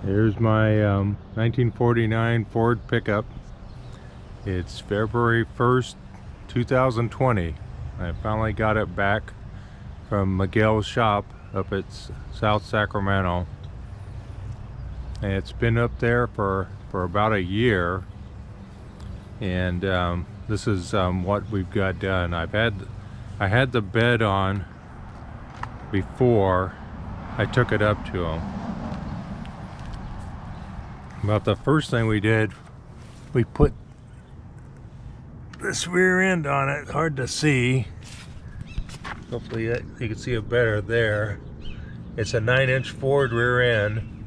Here's my 1949 Ford pickup. It's February 1st, 2020. I finally got it back from Miguel's shop up at South Sacramento. And it's been up there for about a year. And this is what we've got done. I had the bed on before I took it up to him. But the first thing we did, we put this rear end on it. Hard to see. Hopefully you can see it better there. It's a 9-inch Ford rear end.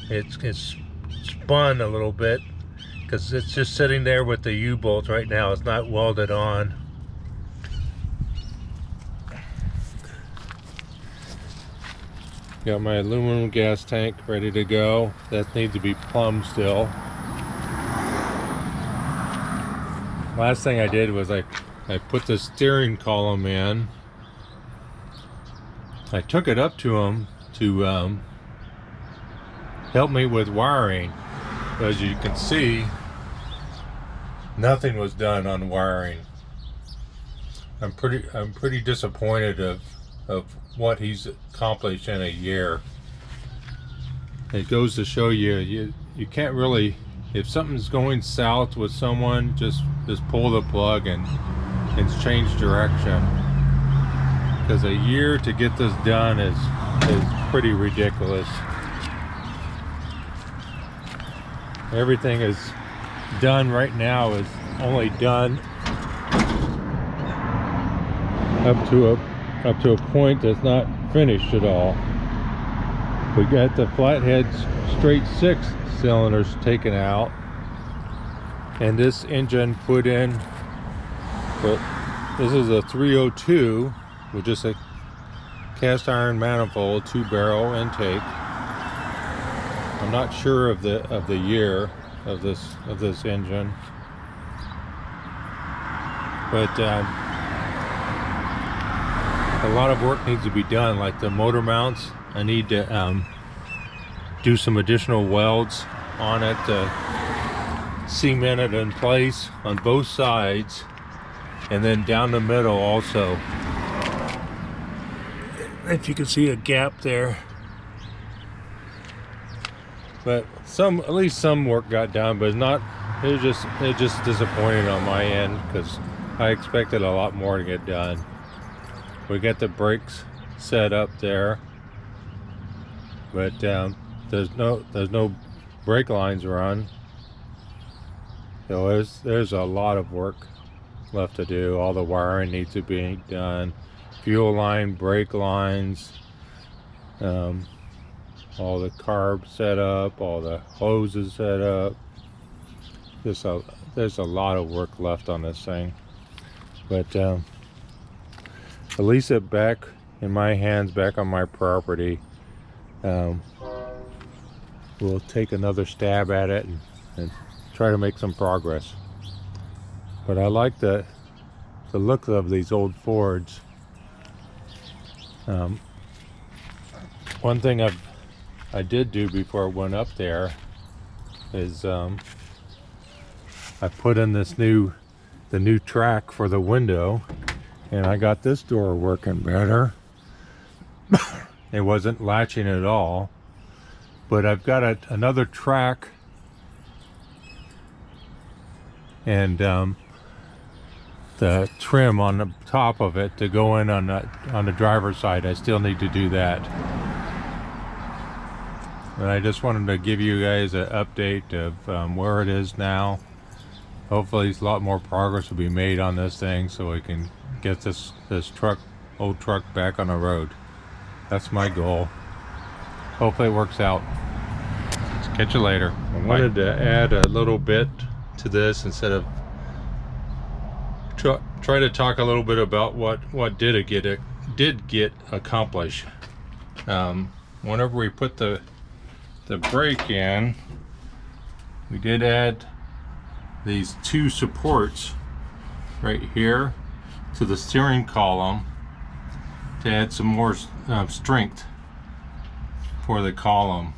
It's spun a little bit because it's just sitting there with the U-bolts right now. It's not welded on. Got my aluminum gas tank ready to go. That needs to be plumbed still. Last thing I did was I put the steering column in. I took it up to him to help me with wiring. As you can see, nothing was done on wiring. I'm pretty disappointed of what he's accomplished in a year. It goes to show you can't really, if something's going south with someone, just pull the plug and change direction. Because a year to get this done is pretty ridiculous. Everything is done right now is only done up to a point that's not finished at all. We got the flathead straight 6 cylinders taken out, and this engine put in. But this is a 302 with just a cast iron manifold, 2-barrel intake. I'm not sure of the year of this engine, but a lot of work needs to be done, like the motor mounts. I need to do some additional welds on it to cement it in place on both sides, and then down the middle also. If you can see a gap there. But at least some work got done, but it was just disappointing on my end because I expected a lot more to get done. We got the brakes set up there, but there's no brake lines run. So there's a lot of work left to do. All the wiring needs to be done. Fuel line, brake lines, all the carbs set up, all the hoses set up. There's a lot of work left on this thing, but at least it back in my hands, back on my property. We'll take another stab at it and try to make some progress. But I like the look of these old Fords. One thing I did do before I went up there is I put in the new track for the window, and I got this door working better. It wasn't latching at all, but I've got another track, and the trim on the top of it to go in on the driver's side. I still need to do that. And I just wanted to give you guys an update of where it is now. Hopefully a lot more progress will be made on this thing so we can get this old truck back on the road. That's my goal. Hopefully it works out. Catch you later. I wanted to add a little bit to this instead of try to talk a little bit about what did get accomplished. Whenever we put the brake in, we did add these 2 supports right here to the steering column to add some more strength. for the column.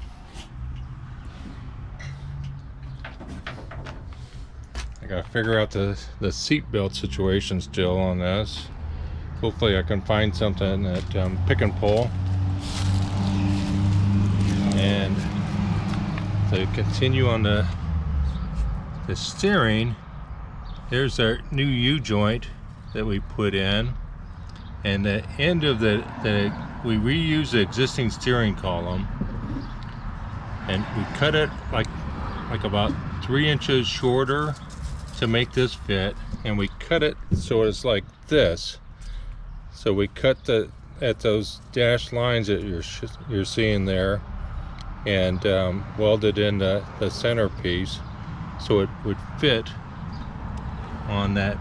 I gotta figure out the seat belt situation still on this. Hopefully I can find something that pick and pull. And to continue on the steering, there's our new U-joint that we put in, and the end of we reuse the existing steering column, and we cut it like about 3 inches shorter to make this fit, and we cut it so it's like this. So we cut at those dashed lines that you're seeing there, and welded in the centerpiece so it would fit on the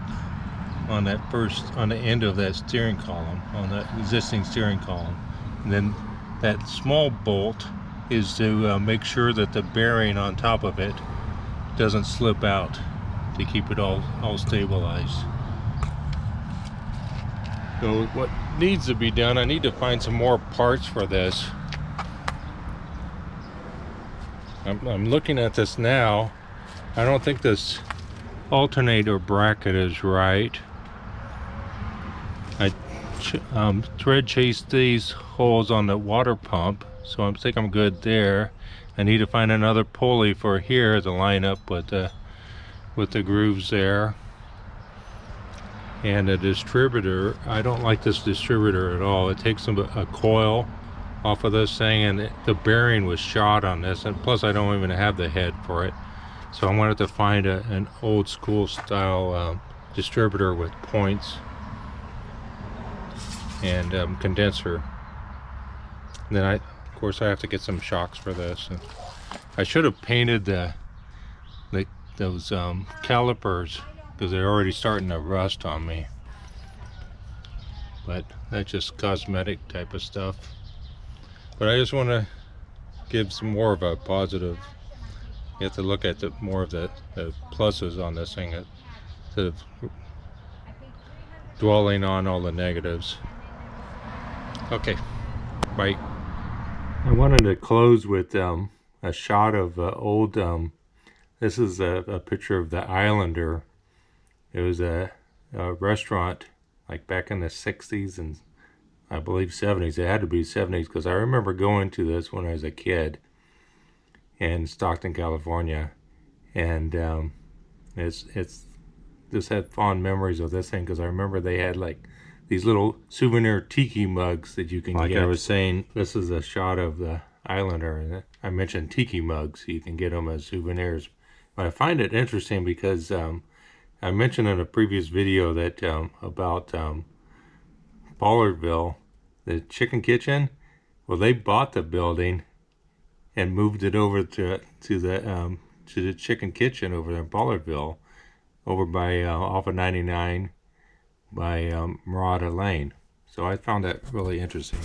end of that steering column, on the existing steering column. And then that small bolt is to make sure that the bearing on top of it doesn't slip out, to keep it all stabilized. So what needs to be done, I need to find some more parts for this. I'm looking at this now. I don't think this alternator bracket is right. I thread chased these holes on the water pump, so I think I'm good there. I need to find another pulley for here to line up with the grooves there. And a distributor, I don't like this distributor at all. It takes a coil off of this thing, and the bearing was shot on this, and plus I don't even have the head for it. So I wanted to find an old school style distributor with points and condenser. And then of course I have to get some shocks for this. And I should have painted those calipers, because they're already starting to rust on me. But that's just cosmetic type of stuff. But I just want to give some more of a positive. You have to look at more of the pluses on this thing instead of dwelling on all the negatives. Okay, bye. I wanted to close with a shot of old. This is a picture of the Islander. It was a restaurant like back in the 60s and I believe 70s. It had to be 70s, because I remember going to this when I was a kid in Stockton, California, and it's just had fond memories of this thing, because I remember they had like these little souvenir tiki mugs that you can get. Like I was saying, this is a shot of the Islander, and I mentioned tiki mugs, so you can get them as souvenirs. But I find it interesting because I mentioned in a previous video that about Ballardville, the chicken kitchen. Well, they bought the building and moved it over to the chicken kitchen over there in Ballardville, over by off of 99 by Murata Lane. So I found that really interesting.